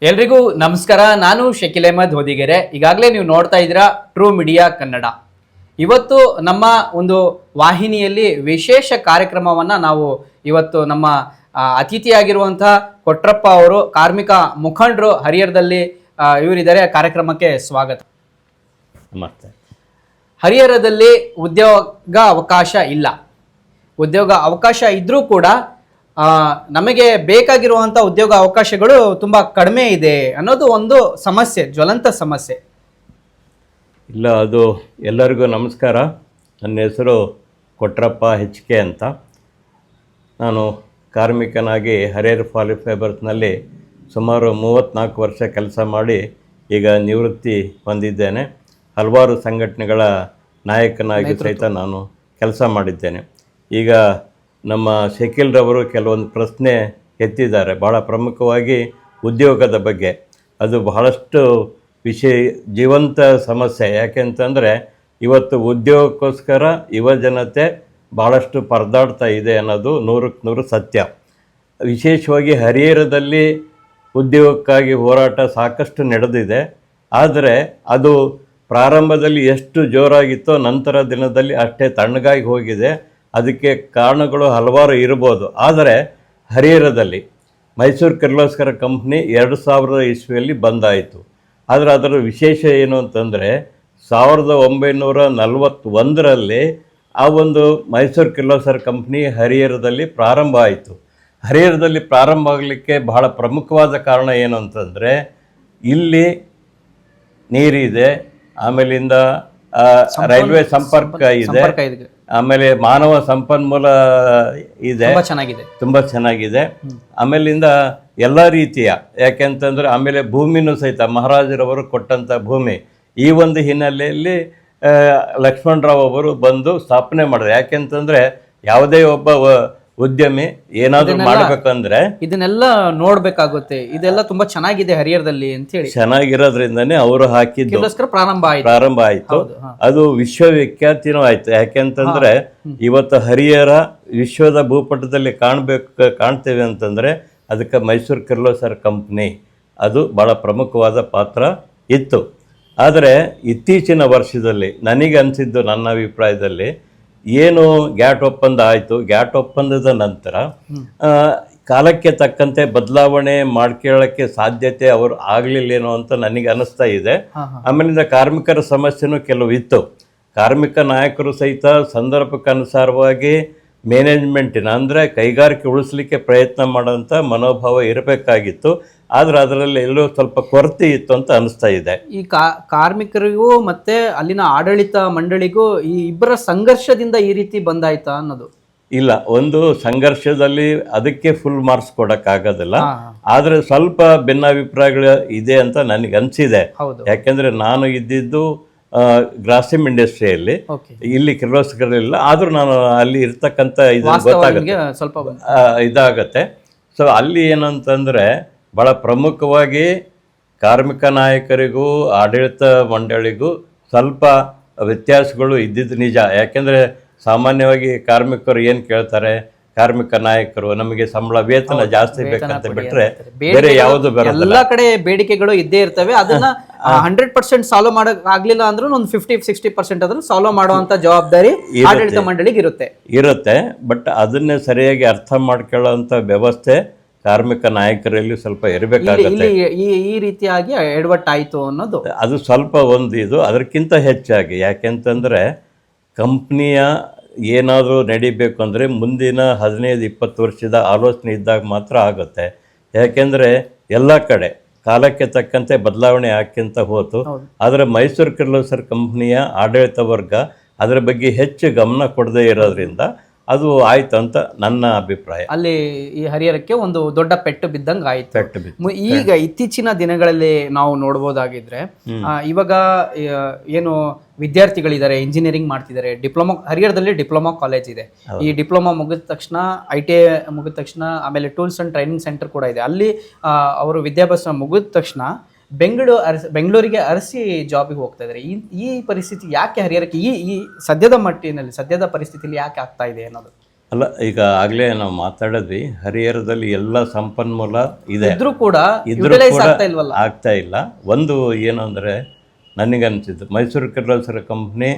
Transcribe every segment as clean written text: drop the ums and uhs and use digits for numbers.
ಎಲ್ರಿಗೂ ನಮಸ್ಕಾರ. ನಾನು ಶಕೀಲ್ ಅಹಮದ್ ಹೊದಿಗೆರೆ. ಈಗಾಗಲೇ ನೀವು ನೋಡ್ತಾ ಇದ್ದೀರಾ ಟ್ರೂ ಮೀಡಿಯಾ ಕನ್ನಡ. ಇವತ್ತು ನಮ್ಮ ಒಂದು ವಾಹಿನಿಯಲ್ಲಿ ವಿಶೇಷ ಕಾರ್ಯಕ್ರಮವನ್ನು ನಾವು ಇವತ್ತು ನಮ್ಮ ಅತಿಥಿಯಾಗಿರುವಂತಹ ಕೊಟ್ರಪ್ಪ ಅವರು ಕಾರ್ಮಿಕ ಮುಖಂಡರು ಹರಿಹರದಲ್ಲಿ ಇವರಿದ್ದಾರೆ. ಕಾರ್ಯಕ್ರಮಕ್ಕೆ ಸ್ವಾಗತ. ನಮಸ್ತೆ. ಹರಿಹರದಲ್ಲಿ ಉದ್ಯೋಗ ಅವಕಾಶ ಇಲ್ಲ. ಉದ್ಯೋಗ ಅವಕಾಶ ಇದ್ರೂ ಕೂಡ ನಮಗೆ ಬೇಕಾಗಿರುವಂಥ ಉದ್ಯೋಗ ಅವಕಾಶಗಳು ತುಂಬ ಕಡಿಮೆ ಇದೆ ಅನ್ನೋದು ಒಂದು ಸಮಸ್ಯೆ, ಜ್ವಲಂತ ಸಮಸ್ಯೆ. ಇಲ್ಲ, ಅದು ಎಲ್ಲರಿಗೂ ನಮಸ್ಕಾರ. ನನ್ನ ಹೆಸರು ಕೊಟ್ರಪ್ಪ HK ಅಂತ. ನಾನು ಕಾರ್ಮಿಕನಾಗಿ ಹರಿಹರ ಪಾಲಿ ಫೈಬರ್ಸ್ನಲ್ಲಿ ಸುಮಾರು 34 ವರ್ಷ ಕೆಲಸ ಮಾಡಿ ಈಗ ನಿವೃತ್ತಿ ಹೊಂದಿದ್ದೇನೆ. ಹಲವಾರು ಸಂಘಟನೆಗಳ ನಾಯಕನಾಗಿ ಸಹಿತ ನಾನು ಕೆಲಸ ಮಾಡಿದ್ದೇನೆ. ಈಗ ನಮ್ಮ ಶಕೀಲ್ರವರು ಕೆಲವೊಂದು ಪ್ರಶ್ನೆ ಎತ್ತಿದ್ದಾರೆ, ಭಾಳ ಪ್ರಮುಖವಾಗಿ ಉದ್ಯೋಗದ ಬಗ್ಗೆ. ಅದು ಬಹಳಷ್ಟು ಜೀವಂತ ಸಮಸ್ಯೆ. ಯಾಕೆಂತಂದರೆ ಇವತ್ತು ಉದ್ಯೋಗಕ್ಕೋಸ್ಕರ ಯುವ ಜನತೆ ಭಾಳಷ್ಟು ಪರದಾಡ್ತಾ ಇದೆ ಅನ್ನೋದು 100ಕ್ಕೆ 100 ಸತ್ಯ. ವಿಶೇಷವಾಗಿ ಹರಿಹರದಲ್ಲಿ ಉದ್ಯೋಗಕ್ಕಾಗಿ ಹೋರಾಟ ಸಾಕಷ್ಟು ನಡೆದಿದೆ. ಆದರೆ ಅದು ಪ್ರಾರಂಭದಲ್ಲಿ ಎಷ್ಟು ಜೋರಾಗಿತ್ತೋ ನಂತರ ದಿನದಲ್ಲಿ ಅಷ್ಟೇ ತಣ್ಣಗಾಗಿ ಹೋಗಿದೆ. ಅದಕ್ಕೆ ಕಾರಣಗಳು ಹಲವಾರು ಇರ್ಬೋದು. ಆದರೆ ಹರಿಹರದಲ್ಲಿ ಮೈಸೂರು ಕಿರ್ಲೋಸ್ಕರ ಕಂಪ್ನಿ 2000 ಇಸ್ವಿಯಲ್ಲಿ ಬಂದಾಯಿತು. ಆದರೆ ಅದರ ವಿಶೇಷ ಏನು ಅಂತಂದರೆ 1941ರಲ್ಲಿ ಆ ಒಂದು ಮೈಸೂರು ಕಿರ್ಲೋಸ್ಕರ ಕಂಪ್ನಿ ಹರಿಹರದಲ್ಲಿ ಪ್ರಾರಂಭ ಆಯಿತು. ಹರಿಹರದಲ್ಲಿ ಪ್ರಾರಂಭ ಆಗಲಿಕ್ಕೆ ಬಹಳ ಪ್ರಮುಖವಾದ ಕಾರಣ ಏನು ಅಂತಂದರೆ ಇಲ್ಲಿ ನೀರಿದೆ, ಆಮೇಲಿಂದ ರೈಲ್ವೆ ಸಂಪರ್ಕ ಇದೆ, ಆಮೇಲೆ ಮಾನವ ಸಂಪನ್ಮೂಲ ಇದೆ, ತುಂಬ ಚೆನ್ನಾಗಿದೆ. ಆಮೇಲಿಂದ ಎಲ್ಲ ರೀತಿಯ, ಯಾಕೆಂತಂದರೆ ಆಮೇಲೆ ಭೂಮಿನೂ ಸಹಿತ ಮಹಾರಾಜರವರು ಕೊಟ್ಟಂಥ ಭೂಮಿ. ಈ ಒಂದು ಹಿನ್ನೆಲೆಯಲ್ಲಿ ಲಕ್ಷ್ಮಣರಾವ್ ಅವರು ಬಂದು ಸ್ಥಾಪನೆ ಮಾಡಿದ್ರು. ಯಾಕೆಂತಂದರೆ ಯಾವುದೇ ಒಬ್ಬ ಉದ್ಯಮಿ ಏನಾದರೂ ಮಾಡಬೇಕಂದ್ರೆ ಇದನ್ನೆಲ್ಲ ನೋಡ್ಬೇಕಾಗುತ್ತೆ. ಇದೆಲ್ಲ ತುಂಬಾ ಚೆನ್ನಾಗಿದೆ ಹರಿಹರದಲ್ಲಿ ಅಂತ ಹೇಳಿ ಚೆನ್ನಾಗಿರೋದ್ರಿಂದನೇ ಅವರು ಹಾಕಿದ್ದು ಪ್ರಾರಂಭ ಆಯ್ತು. ಅದು ವಿಶ್ವವಿಖ್ಯಾತಿನೂ ಆಯ್ತು. ಯಾಕೆಂತಂದ್ರೆ ಇವತ್ತು ಹರಿಹರ ವಿಶ್ವದ ಭೂಪಟದಲ್ಲಿ ಕಾಣ್ತೇವೆ ಅಂತಂದ್ರೆ ಅದಕ್ಕೆ ಮೈಸೂರು ಕಿರ್ಲೋಸ್ಕರ ಕಂಪ್ನಿ ಅದು ಬಹಳ ಪ್ರಮುಖವಾದ ಪಾತ್ರ ಇತ್ತು. ಆದರೆ ಇತ್ತೀಚಿನ ವರ್ಷದಲ್ಲಿ ನನಗೆ ಅನಿಸಿದ್ದು, ನನ್ನ ಅಭಿಪ್ರಾಯದಲ್ಲಿ, ಏನು ಗ್ಯಾಟ್ ಒಪ್ಪಂದ ಆಯಿತು, ಗ್ಯಾಟ್ ಒಪ್ಪಂದದ ನಂತರ ಕಾಲಕ್ಕೆ ತಕ್ಕಂತೆ ಬದಲಾವಣೆ ಮಾಡ್ಕೊಳ್ಳೋಕ್ಕೆ ಸಾಧ್ಯತೆ ಅವರು ಆಗಲಿಲ್ಲೇನೋ ಅಂತ ನನಗೆ ಅನಿಸ್ತಾ ಇದೆ. ಆಮೇಲಿಂದ ಕಾರ್ಮಿಕರ ಸಮಸ್ಯೆನೂ ಕೆಲವು ಇತ್ತು. ಕಾರ್ಮಿಕ ನಾಯಕರು ಸಹಿತ ಸಂದರ್ಭಕ್ಕನುಸಾರವಾಗಿ ಮ್ಯಾನೇಜ್ಮೆಂಟಿನ ಅಂದರೆ ಕೈಗಾರಿಕೆ ಉಳಿಸ್ಲಿಕ್ಕೆ ಪ್ರಯತ್ನ ಮಾಡೋಂಥ ಮನೋಭಾವ ಇರಬೇಕಾಗಿತ್ತು. ಆದರೆ ಅದರಲ್ಲಿ ಎಲ್ಲೋ ಸ್ವಲ್ಪ ಕೊರತೆ ಇತ್ತು ಅಂತ ಅನಿಸ್ತಾ ಇದೆ. ಈ ಕಾರ್ಮಿಕರಿಗೂ ಮತ್ತೆ ಅಲ್ಲಿನ ಆಡಳಿತ ಮಂಡಳಿಗೂ ಈ ಇಬ್ಬರ ಸಂಘರ್ಷದಿಂದ ಈ ರೀತಿ ಬಂದಾಯ್ತಾ ಅನ್ನೋದು ಇಲ್ಲ. ಒಂದು ಸಂಘರ್ಷದಲ್ಲಿ ಅದಕ್ಕೆ ಫುಲ್ ಮಾರ್ಕ್ಸ್ ಕೊಡೋಕ್ಕಾಗೋದಿಲ್ಲ. ಆದರೆ ಸ್ವಲ್ಪ ಭಿನ್ನಾಭಿಪ್ರಾಯಗಳು ಇದೆ ಅಂತ ನನಗೆ ಅನಿಸಿದೆ. ಯಾಕೆಂದರೆ ನಾನು ಇದ್ದಿದ್ದು ಗ್ರಾಸಿಮ್ ಇಂಡಸ್ಟ್ರಿಯಲ್ಲಿ, ಇಲ್ಲಿ ಕಿರ್ಲೋಸ್ಕರ ಆದರೂ ನಾನು ಅಲ್ಲಿ ಇರ್ತಕ್ಕಂಥ ಇದಾಗತ್ತೆ. ಸೊ ಅಲ್ಲಿ ಏನಂತಂದರೆ ಭಾಳ ಪ್ರಮುಖವಾಗಿ ಕಾರ್ಮಿಕ ನಾಯಕರಿಗೂ ಆಡಳಿತ ಮಂಡಳಿಗೂ ಸ್ವಲ್ಪ ವ್ಯತ್ಯಾಸಗಳು ಇದ್ದಿದ್ದು ನಿಜ. ಯಾಕೆಂದರೆ ಸಾಮಾನ್ಯವಾಗಿ ಕಾರ್ಮಿಕರು ಏನು ಕೇಳ್ತಾರೆ, ಕಾರ್ಮಿಕ ನಾಯಕರು ನಮಗೆ ಸಂಬಳ ವೇತನ ಜಾಸ್ತಿ ಬೇಕಂತ ಬಿಟ್ರೆ ಬೇರೆ ಯಾವುದು ಬರೋದಿಲ್ಲ. ಎಲ್ಲ ಕಡೆ ಬೇಡಿಕೆಗಳು ಇದ್ದೇ ಇರ್ತವೆ. ಅದನ್ನ 100% ಸಾಲ್ವ್ ಮಾಡಕ್ ಆಗ್ಲಿಲ್ಲ ಅಂದ್ರೂ ಒಂದು 50-60% ಆದ್ರೂ ಸಾಲ್ವ್ ಮಾಡುವಂತ ಜವಾಬ್ದಾರಿ ಆಡಳಿತ ಮಂಡಳಿಗೆ ಇರುತ್ತೆ. ಬಟ್ ಅದನ್ನೇ ಸರಿಯಾಗಿ ಅರ್ಥ ಮಾಡ್ಕೊಳ್ಳೋಂಥ ವ್ಯವಸ್ಥೆ ಕಾರ್ಮಿಕ ನಾಯಕರಲ್ಲಿ ಸ್ವಲ್ಪ ಇರಬೇಕಾಗುತ್ತೆ. ಈ ರೀತಿಯಾಗಿ ಎಡವಟ್ಟಾಯಿತು ಅನ್ನೋದು ಅದು ಸ್ವಲ್ಪ ಒಂದು ಇದು. ಅದಕ್ಕಿಂತ ಹೆಚ್ಚಾಗಿ ಯಾಕೆಂತಂದರೆ ಕಂಪ್ನಿಯ ಏನಾದರೂ ನಡಿಬೇಕು ಅಂದರೆ ಮುಂದಿನ 15-20 ವರ್ಷದ ಆಲೋಚನೆ ಇದ್ದಾಗ ಮಾತ್ರ ಆಗುತ್ತೆ. ಯಾಕೆಂದರೆ ಎಲ್ಲ ಕಡೆ ಕಾಲಕ್ಕೆ ತಕ್ಕಂತೆ ಬದಲಾವಣೆ ಆಕ್ಕಿಂತ ಹೋತು. ಆದರೆ ಮೈಸೂರು ಕಿರ್ಲೋಸ್ಕರ ಕಂಪ್ನಿಯ ಆಡಳಿತ ವರ್ಗ ಅದರ ಬಗ್ಗೆ ಹೆಚ್ಚು ಗಮನ ಕೊಡದೇ ಇರೋದ್ರಿಂದ ಅದು ಆಯ್ತು ಅಂತ ನನ್ನ ಅಭಿಪ್ರಾಯ. ಅಲ್ಲಿ ಈ ಹರಿಹರಕ್ಕೆ ಒಂದು ದೊಡ್ಡ ಪೆಟ್ಟು ಬಿದ್ದಂಗೆ ಆಯ್ತು. ಈಗ ಇತ್ತೀಚಿನ ದಿನಗಳಲ್ಲಿ ನಾವು ನೋಡ್ಬೋದಾಗಿದ್ರೆ ಇವಾಗ ಏನು ವಿದ್ಯಾರ್ಥಿಗಳಿದ್ದಾರೆ, ಇಂಜಿನಿಯರಿಂಗ್ ಮಾಡ್ತಿದ್ದಾರೆ, ಹರಿಹರದಲ್ಲಿ ಡಿಪ್ಲೊಮಾ ಕಾಲೇಜ್ ಇದೆ. ಈ ಡಿಪ್ಲೊಮಾ ಮುಗಿದ ತಕ್ಷಣ ITI ಮುಗಿದ ತಕ್ಷಣ ಆಮೇಲೆ ಟೂಲ್ಸ್ ಅಂಡ್ ಟ್ರೈನಿಂಗ್ ಸೆಂಟರ್ ಕೂಡ ಇದೆ. ಅಲ್ಲಿ ಅವರು ವಿದ್ಯಾಭ್ಯಾಸ ಮುಗಿದ ತಕ್ಷಣ ಬೆಂಗಳೂರಿಗೆ ಅರಸಿ ಜಾಬಿಗೆ ಹೋಗ್ತಾ ಇದ್ದಾರೆ. ಈ ಪರಿಸ್ಥಿತಿ ಯಾಕೆ ಹರಿಹರಕ್ಕೆ ಈ ಸದ್ಯದ ಮಟ್ಟಿನಲ್ಲಿ, ಸದ್ಯದ ಪರಿಸ್ಥಿತಿಯಲ್ಲಿ ಯಾಕೆ ಆಗ್ತಾ ಇದೆ ಅನ್ನೋದು ಅಲ್ಲ, ಈಗ ಆಗ್ಲೇ ನಾವು ಮಾತಾಡಿದ್ವಿ, ಹರಿಹರದಲ್ಲಿ ಎಲ್ಲ ಸಂಪನ್ಮೂಲ ಇದೆ, ಇದ್ರೂ ಕೂಡ ಇದ್ರೂ utilize ಕೂಡ ಆಗ್ತಾ ಇಲ್ವಲ್ಲ? ಆಗ್ತಾ ಇಲ್ಲ. ಒಂದು ಏನು ಅಂದರೆ ನನಗನ್ಸಿದ್ದು, ಮೈಸೂರು ಕಿರ್ಲೋಸ್ಕರ ಕಂಪ್ನಿ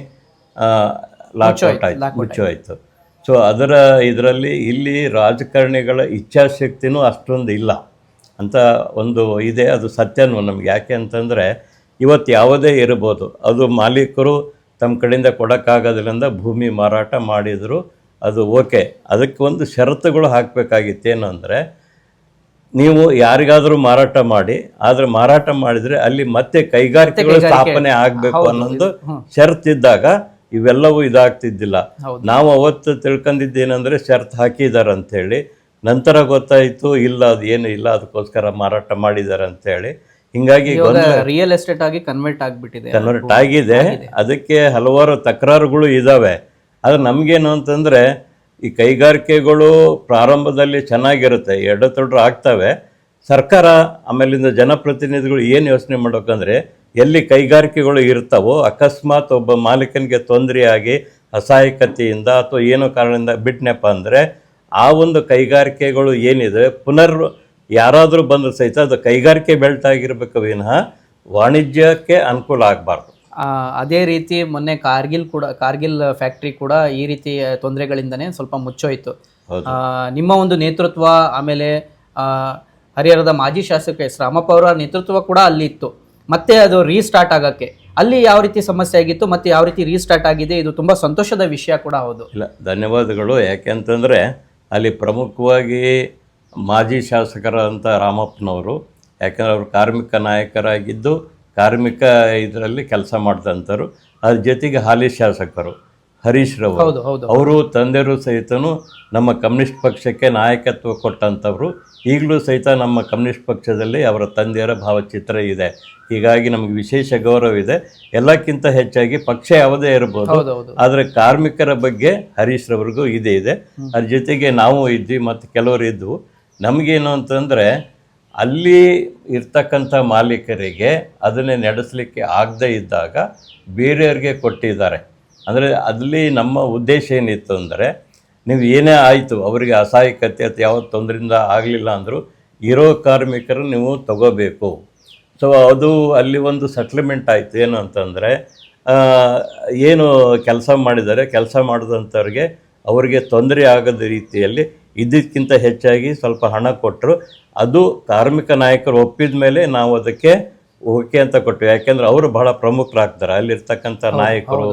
ಲಾಕ್ಔಟ್ ಆಯಿತು, ಮುಚ್ಚೋಯ್ತು. ಸೊ ಅದರ ಇದರಲ್ಲಿ ಇಲ್ಲಿ ರಾಜಕಾರಣಿಗಳ ಇಚ್ಛಾಶಕ್ತಿನೂ ಅಷ್ಟೊಂದು ಇಲ್ಲ ಅಂತ ಒಂದು ಇದೆ. ಅದು ಸತ್ಯನೂ ನಮ್ಗೆ. ಯಾಕೆ ಅಂತಂದರೆ ಇವತ್ತು ಯಾವುದೇ ಇರ್ಬೋದು, ಅದು ಮಾಲೀಕರು ತಮ್ಮ ಕಡೆಯಿಂದ ಕೊಡೋಕ್ಕಾಗೋದ್ರಿಂದ ಭೂಮಿ ಮಾರಾಟ ಮಾಡಿದರು, ಅದು ಓಕೆ. ಅದಕ್ಕೆ ಒಂದು ಷರತ್ತುಗಳು ಹಾಕಬೇಕಾಗಿತ್ತು. ಏನು ಅಂದರೆ, ನೀವು ಯಾರಿಗಾದರೂ ಮಾರಾಟ ಮಾಡಿ, ಆದರೆ ಮಾರಾಟ ಮಾಡಿದರೆ ಅಲ್ಲಿ ಮತ್ತೆ ಕೈಗಾರಿಕೆಗಳು ಸ್ಥಾಪನೆ ಆಗಬೇಕು ಅನ್ನೋದು ಷರತ್ತಿದ್ದಾಗ ಇವೆಲ್ಲವೂ ಇದಾಗ್ತಿದ್ದಿಲ್ಲ. ನಾವು ಅವತ್ತು ತಿಳ್ಕೊಂಡಿದ್ದೇನೆಂದರೆ ಷರತ್ತು ಹಾಕಿದ್ದಾರೆ ಅಂಥೇಳಿ. ನಂತರ ಗೊತ್ತಾಯಿತು ಇಲ್ಲ, ಅದು ಏನು ಇಲ್ಲ, ಅದಕ್ಕೋಸ್ಕರ ಮಾರಾಟ ಮಾಡಿದ್ದಾರೆ ಅಂಥೇಳಿ. ಹಿಂಗಾಗಿ ರಿಯಲ್ ಎಸ್ಟೇಟ್ ಆಗಿ ಕನ್ವರ್ಟ್ ಆಗಿದೆ. ಅದಕ್ಕೆ ಹಲವಾರು ತಕರಾರುಗಳು ಇದ್ದಾವೆ. ಆದರೆ ನಮಗೇನು ಅಂತಂದರೆ, ಈ ಕೈಗಾರಿಕೆಗಳು ಪ್ರಾರಂಭದಲ್ಲಿ ಚೆನ್ನಾಗಿರುತ್ತೆ, ಎಡತೊಡ್ರು ಆಗ್ತವೆ. ಸರ್ಕಾರ ಆಮೇಲಿಂದ ಜನಪ್ರತಿನಿಧಿಗಳು ಏನು ಯೋಚನೆ ಮಾಡಬೇಕಂದ್ರೆ, ಎಲ್ಲಿ ಕೈಗಾರಿಕೆಗಳು ಇರ್ತಾವೋ ಅಕಸ್ಮಾತ್ ಒಬ್ಬ ಮಾಲೀಕನಿಗೆ ತೊಂದರೆಯಾಗಿ ಅಸಹಾಯಕತೆಯಿಂದ ಅಥವಾ ಏನೋ ಕಾರಣದಿಂದ ಬಿಟ್ನಪ್ಪ ಅಂದರೆ, ಆ ಒಂದು ಕೈಗಾರಿಕೆಗಳು ಏನಿದೆ ಪುನರ್ ಯಾರಾದರೂ ಬಂದರೂ ಸಹಿತ ಅದು ಕೈಗಾರಿಕೆ ಬೆಲ್ಟ್ ಆಗಿರಬೇಕು ವಿನಃ ವಾಣಿಜ್ಯಕ್ಕೆ ಅನುಕೂಲ ಆಗಬಾರ್ದು. ಅದೇ ರೀತಿ ಮೊನ್ನೆ ಕಾರ್ಗಿಲ್ ಫ್ಯಾಕ್ಟ್ರಿ ಕೂಡ ಈ ರೀತಿ ತೊಂದರೆಗಳಿಂದನೇ ಸ್ವಲ್ಪ ಮುಚ್ಚೋಯ್ತು. ನಿಮ್ಮ ಒಂದು ನೇತೃತ್ವ, ಆಮೇಲೆ ಹರಿಹರದ ಮಾಜಿ ಶಾಸಕ ಎಸ್ ರಾಮಪ್ಪ ಅವರ ನೇತೃತ್ವ ಕೂಡ ಅಲ್ಲಿ ಇತ್ತು. ಮತ್ತೆ ಅದು ರೀಸ್ಟಾರ್ಟ್ ಆಗೋಕ್ಕೆ ಅಲ್ಲಿ ಯಾವ ರೀತಿ ಸಮಸ್ಯೆ ಆಗಿತ್ತು, ಮತ್ತೆ ಯಾವ ರೀತಿ ರೀಸ್ಟಾರ್ಟ್ ಆಗಿದೆ, ಇದು ತುಂಬ ಸಂತೋಷದ ವಿಷಯ ಕೂಡ ಹೌದು. ಇಲ್ಲ, ಧನ್ಯವಾದಗಳು. ಯಾಕೆಂತಂದರೆ ಅಲ್ಲಿ ಪ್ರಮುಖವಾಗಿ ಮಾಜಿ ಶಾಸಕರಂತ ರಾಮಪ್ಪನವರು, ಯಾಕಂದರೆ ಅವರು ಕಾರ್ಮಿಕ ನಾಯಕರಾಗಿದ್ದು ಕಾರ್ಮಿಕ ಇದರಲ್ಲಿ ಕೆಲಸ ಮಾಡ್ದಂಥವ್ರು. ಅದ್ರ ಜೊತೆಗೆ ಹಾಲಿ ಶಾಸಕರು ಹರೀಶ್ ರವರು, ಅವರು ತಂದೆಯರು ಸಹಿತನು ನಮ್ಮ ಕಮ್ಯುನಿಸ್ಟ್ ಪಕ್ಷಕ್ಕೆ ನಾಯಕತ್ವ ಕೊಟ್ಟಂಥವ್ರು. ಈಗಲೂ ಸಹಿತ ನಮ್ಮ ಕಮ್ಯುನಿಸ್ಟ್ ಪಕ್ಷದಲ್ಲಿ ಅವರ ತಂದೆಯರ ಭಾವಚಿತ್ರ ಇದೆ. ಹೀಗಾಗಿ ನಮಗೆ ವಿಶೇಷ ಗೌರವ ಇದೆ. ಎಲ್ಲಕ್ಕಿಂತ ಹೆಚ್ಚಾಗಿ ಪಕ್ಷ ಯಾವುದೇ ಇರ್ಬೋದು, ಆದರೆ ಕಾರ್ಮಿಕರ ಬಗ್ಗೆ ಹರೀಶ್ ರವ್ರಿಗೂ ಇದೆ. ಅದ್ರ ಜೊತೆಗೆ ನಾವು ಇದ್ವಿ ಮತ್ತು ಕೆಲವರು ಇದ್ವು. ನಮಗೇನು ಅಂತಂದರೆ, ಅಲ್ಲಿ ಇರ್ತಕ್ಕಂಥ ಮಾಲೀಕರಿಗೆ ಅದನ್ನೇ ನಡೆಸಲಿಕ್ಕೆ ಆಗದೇ ಇದ್ದಾಗ ಬೇರೆಯವ್ರಿಗೆ ಕೊಟ್ಟಿದ್ದಾರೆ. ಅಂದರೆ ಅಲ್ಲಿ ನಮ್ಮ ಉದ್ದೇಶ ಏನಿತ್ತು ಅಂದರೆ, ನೀವು ಏನೇ ಆಯಿತು ಅವರಿಗೆ ಅಸಹಾಯಕತೆ ಅಥವಾ ಯಾವ ತೊಂದರೆಯಿಂದ ಆಗಲಿಲ್ಲ ಅಂದರೂ ಇರೋ ಕಾರ್ಮಿಕರು ನೀವು ತಗೋಬೇಕು. ಸೊ ಅದು ಅಲ್ಲಿ ಒಂದು ಸೆಟ್ಲ್ಮೆಂಟ್ ಆಯಿತು. ಏನು ಅಂತಂದರೆ, ಏನು ಕೆಲಸ ಮಾಡಿದ್ದಾರೆ, ಕೆಲಸ ಮಾಡಿದಂಥವ್ರಿಗೆ ಅವರಿಗೆ ತೊಂದರೆ ಆಗದ ರೀತಿಯಲ್ಲಿ ಇದಕ್ಕಿಂತ ಹೆಚ್ಚಾಗಿ ಸ್ವಲ್ಪ ಹಣ ಕೊಟ್ಟರು. ಅದು ಕಾರ್ಮಿಕ ನಾಯಕರು ಒಪ್ಪಿದ ಮೇಲೆ ನಾವು ಅದಕ್ಕೆ ಓಕೆ ಅಂತ ಕೊಟ್ಟು. ಯಾಕೆಂದರೆ ಅವರು ಬಹಳ ಪ್ರಮುಖರಾಗ್ತಾರೆ. ಅಲ್ಲಿರ್ತಕ್ಕಂಥ ನಾಯಕರು,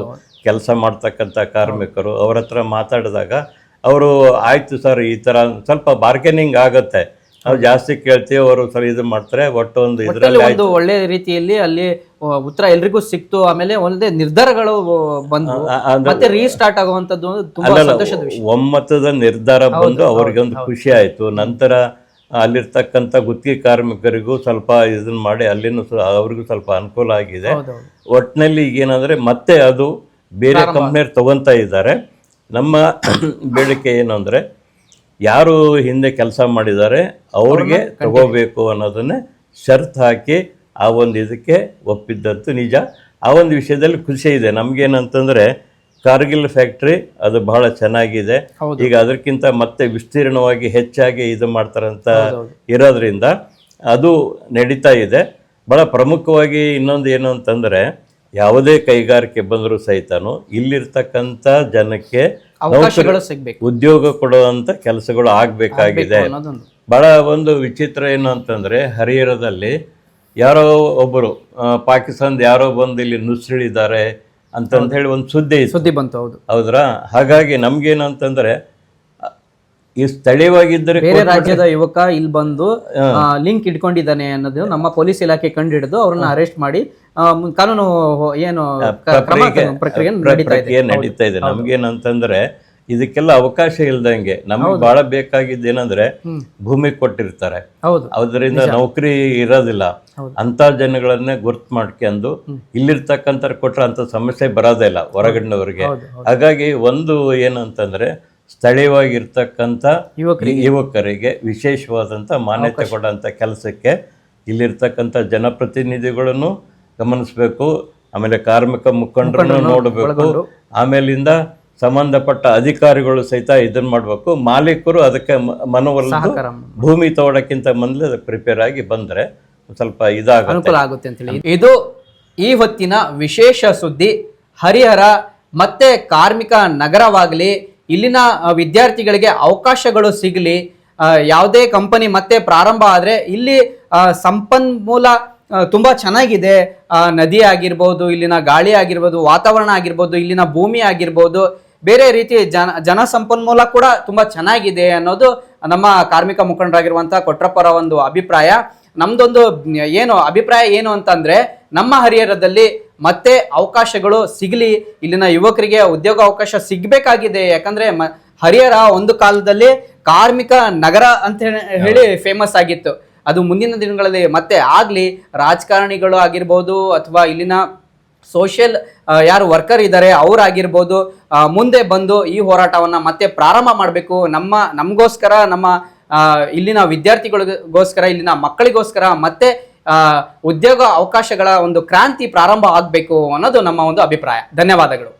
ಕೆಲಸ ಮಾಡ್ತಕ್ಕಂಥ ಕಾರ್ಮಿಕರು ಅವರ ಹತ್ರ ಮಾತಾಡಿದಾಗ ಅವರು ಆಯಿತು ಸರ್, ಈ ಥರ ಸ್ವಲ್ಪ ಬಾರ್ಗೇನಿಂಗ್ ಆಗುತ್ತೆ, ನಾವು ಜಾಸ್ತಿ ಕೇಳ್ತೀವಿ, ಅವರು ಸರ್ ಇದು ಮಾಡ್ತಾರೆ. ಒಟ್ಟು ಒಂದು ಇದರಲ್ಲಿ ಒಂದು ಒಳ್ಳೆ ರೀತಿಯಲ್ಲಿ ಅಲ್ಲಿ ಉತ್ತರ ಎಲ್ರಿಗೂ ಸಿಕ್ತು. ಆಮೇಲೆ ಒಂದೇ ನಿರ್ಧಾರಗಳು ಬಂದು ಮತ್ತೆ ರೀಸ್ಟಾರ್ಟ್ ಆಗುವಂಥದ್ದು ತುಂಬಾ ಸಂತೋಷದ ವಿಷಯ. ಒಮ್ಮತದ ನಿರ್ಧಾರ ಬಂದು ಅವರಿಗೆ ಒಂದು ಖುಷಿ ಆಯಿತು. ನಂತರ ಅಲ್ಲಿರ್ತಕ್ಕಂಥ ಗುತ್ತಿಗೆ ಕಾರ್ಮಿಕರಿಗೂ ಸ್ವಲ್ಪ ಇದನ್ನ ಮಾಡಿ ಅಲ್ಲಿನೂ ಅವ್ರಿಗೂ ಸ್ವಲ್ಪ ಅನುಕೂಲ ಆಗಿದೆ. ಒಟ್ಟಿನಲ್ಲಿ ಈಗೇನಂದರೆ ಮತ್ತೆ ಅದು ಬೇರೆ ಕಂಪ್ನಿಯವ್ರು ತಗೊತಾ ಇದ್ದಾರೆ. ನಮ್ಮ ಬೇಡಿಕೆ ಏನು ಅಂದರೆ, ಯಾರು ಹಿಂದೆ ಕೆಲಸ ಮಾಡಿದ್ದಾರೆ ಅವ್ರಿಗೆ ತಗೋಬೇಕು ಅನ್ನೋದನ್ನೇ ಷರತ್ತು ಹಾಕಿ ಆ ಒಂದು ಇದಕ್ಕೆ ಒಪ್ಪಿದ್ದಂತೂ ನಿಜ. ಆ ಒಂದು ವಿಷಯದಲ್ಲಿ ಖುಷಿ ಇದೆ ನಮಗೇನಂತಂದರೆ, ಕಾರ್ಗಿಲ್ ಫ್ಯಾಕ್ಟ್ರಿ ಅದು ಬಹಳ ಚೆನ್ನಾಗಿದೆ. ಈಗ ಅದಕ್ಕಿಂತ ಮತ್ತೆ ವಿಸ್ತೀರ್ಣವಾಗಿ ಹೆಚ್ಚಾಗಿ ಇದು ಮಾಡ್ತಾರಂತ ಇರೋದ್ರಿಂದ ಅದು ನಡೀತಾ ಇದೆ. ಬಹಳ ಪ್ರಮುಖವಾಗಿ ಇನ್ನೊಂದು ಏನು ಅಂತಂದರೆ, ಯಾವುದೇ ಕೈಗಾರಿಕೆ ಬಂದರೂ ಸಹಿತನು ಇಲ್ಲಿರ್ತಕ್ಕಂಥ ಜನಕ್ಕೆ ಉದ್ಯೋಗ ಕೊಡುವಂಥ ಕೆಲಸಗಳು ಆಗಬೇಕಾಗಿದೆ. ಬಹಳ ಒಂದು ವಿಚಿತ್ರ ಏನು ಅಂತಂದರೆ, ಹರಿಹರದಲ್ಲಿ ಯಾರೋ ಒಬ್ಬರು ಪಾಕಿಸ್ತಾನದ ಯಾರೋ ಬಂದು ಇಲ್ಲಿ ನುಸುಳಿದ್ದಾರೆ ಅಂತಂದು ಹೇಳಿ ಒಂದು ಸುದ್ದಿ ಬಂತು. ಹೌದ್ರಾ? ಹಾಗಾಗಿ ನಮ್ಗೇನು ಅಂತಂದರೆ, ಈ ಸ್ಥಳೀಯವಾಗಿದ್ದರೆ ಬೇರೆ ರಾಜ್ಯದ ಯುವಕ ಇಲ್ಲಿ ಬಂದು ಲಿಂಕ್ ಇಟ್ಕೊಂಡಿದ್ದಾನೆ ಅನ್ನೋದು ನಮ್ಮ ಪೊಲೀಸ್ ಇಲಾಖೆ ಕಂಡು ಹಿಡಿದು ಅವ್ರನ್ನ ಅರೆಸ್ಟ್ ಮಾಡಿ ಕಾನೂನು ಏನು ಪ್ರಕ್ರಿಯೆ ನಡೀತಾ ಇದೆ. ನಮ್ಗೇನಂತಂದ್ರೆ ಇದಕ್ಕೆಲ್ಲ ಅವಕಾಶ ಇಲ್ದಂಗೆ ನಮ್ಗೆ ಬಹಳ ಬೇಕಾಗಿದ್ದೇನಂದ್ರೆ, ಭೂಮಿ ಕೊಟ್ಟಿರ್ತಾರೆ, ಅದರಿಂದ ನೌಕರಿ ಇರೋದಿಲ್ಲ, ಅಂತ ಜನಗಳನ್ನೇ ಗುರ್ತು ಮಾಡ್ಕೊಂಡು ಇಲ್ಲಿರ್ತಕ್ಕಂಥ ಕೊಟ್ರೆ ಅಂತ ಸಮಸ್ಯೆ ಬರೋದೇ ಇಲ್ಲ ಹೊರಗಡೆನವ್ರಿಗೆ. ಹಾಗಾಗಿ ಒಂದು ಏನಂತಂದ್ರೆ, ಸ್ಥಳೀಯವಾಗಿರ್ತಕ್ಕಂಥ ಯುವಕರಿಗೆ ವಿಶೇಷವಾದಂಥ ಮಾನ್ಯತೆ ಕೊಡೋಂಥ ಕೆಲಸಕ್ಕೆ ಇಲ್ಲಿರ್ತಕ್ಕಂಥ ಜನಪ್ರತಿನಿಧಿಗಳನ್ನು ಗಮನಿಸಬೇಕು. ಆಮೇಲೆ ಕಾರ್ಮಿಕ ಮುಖಂಡರನ್ನು ನೋಡಬೇಕು. ಆಮೇಲಿಂದ ಸಂಬಂಧಪಟ್ಟ ಅಧಿಕಾರಿಗಳು ಸಹಿತ ಇದನ್ನ ಮಾಡಬೇಕು. ಮಾಲೀಕರು ಅದಕ್ಕೆ ಮನವೊಲಿದು ಸಹಕಾರ ಭೂಮಿ ತಗೊಳ್ಳೋಕ್ಕಿಂತ ಮೊದಲೇ ಅದಕ್ಕೆ ಪ್ರಿಪೇರ್ ಆಗಿ ಬಂದರೆ ಸ್ವಲ್ಪ ಅನುಕೂಲ ಆಗುತ್ತೆ ಅಂತೇಳಿ. ಇದು ಈ ಹೊತ್ತಿನ ವಿಶೇಷ ಸುದ್ದಿ. ಹರಿಹರ ಮತ್ತೆ ಕಾರ್ಮಿಕ ನಗರವಾಗಲಿ, ಇಲ್ಲಿನ ವಿದ್ಯಾರ್ಥಿಗಳಿಗೆ ಅವಕಾಶಗಳು ಸಿಗಲಿ, ಯಾವುದೇ ಕಂಪನಿ ಮತ್ತೆ ಪ್ರಾರಂಭ ಆದರೆ ಇಲ್ಲಿ ಸಂಪನ್ಮೂಲ ತುಂಬಾ ಚೆನ್ನಾಗಿದೆ. ನದಿ ಆಗಿರ್ಬೋದು, ಇಲ್ಲಿನ ಗಾಳಿ ಆಗಿರ್ಬೋದು, ವಾತಾವರಣ ಆಗಿರ್ಬೋದು, ಇಲ್ಲಿನ ಭೂಮಿ ಆಗಿರ್ಬೋದು, ಬೇರೆ ರೀತಿ ಜನ ಸಂಪನ್ಮೂಲ ಕೂಡ ತುಂಬಾ ಚೆನ್ನಾಗಿದೆ ಅನ್ನೋದು ನಮ್ಮ ಕಾರ್ಮಿಕ ಮುಖಂಡರಾಗಿರುವಂತಹ ಕೊಟ್ರಪ್ಪರ ಒಂದು ಅಭಿಪ್ರಾಯ. ನಮ್ದೊಂದು ಅಭಿಪ್ರಾಯ ಏನು ಅಂತಂದ್ರೆ, ನಮ್ಮ ಹರಿಹರದಲ್ಲಿ ಮತ್ತೆ ಅವಕಾಶಗಳು ಸಿಗಲಿ, ಇಲ್ಲಿನ ಯುವಕರಿಗೆ ಉದ್ಯೋಗ ಅವಕಾಶ ಸಿಗ್ಬೇಕಾಗಿದೆ. ಯಾಕಂದ್ರೆ ಹರಿಹರ ಒಂದು ಕಾಲದಲ್ಲಿ ಕಾರ್ಮಿಕ ನಗರ ಅಂತ ಹೇಳಿ ಫೇಮಸ್ ಆಗಿತ್ತು. ಅದು ಮುಂದಿನ ದಿನಗಳಲ್ಲಿ ಮತ್ತೆ ಆಗ್ಲಿ, ರಾಜಕಾರಣಿಗಳು ಆಗಿರ್ಬೋದು ಅಥವಾ ಇಲ್ಲಿನ ಸೋಷಿಯಲ್ ಯಾರು ವರ್ಕರ್ ಇದ್ದಾರೆ ಅವರಾಗಿರ್ಬೋದು, ಮುಂದೆ ಬಂದು ಈ ಹೋರಾಟವನ್ನ ಮತ್ತೆ ಪ್ರಾರಂಭ ಮಾಡಬೇಕು. ನಮಗೋಸ್ಕರ, ನಮ್ಮ ಇಲ್ಲಿನ ವಿದ್ಯಾರ್ಥಿಗಳಿಗೋಸ್ಕರ, ಇಲ್ಲಿನ ಮಕ್ಕಳಿಗೋಸ್ಕರ ಮತ್ತೆ ಉದ್ಯೋಗ ಅವಕಾಶಗಳ ಒಂದು ಕ್ರಾಂತಿ ಪ್ರಾರಂಭ ಆಗಬೇಕು ಅನ್ನೋದು ನಮ್ಮ ಒಂದು ಅಭಿಪ್ರಾಯ. ಧನ್ಯವಾದಗಳು.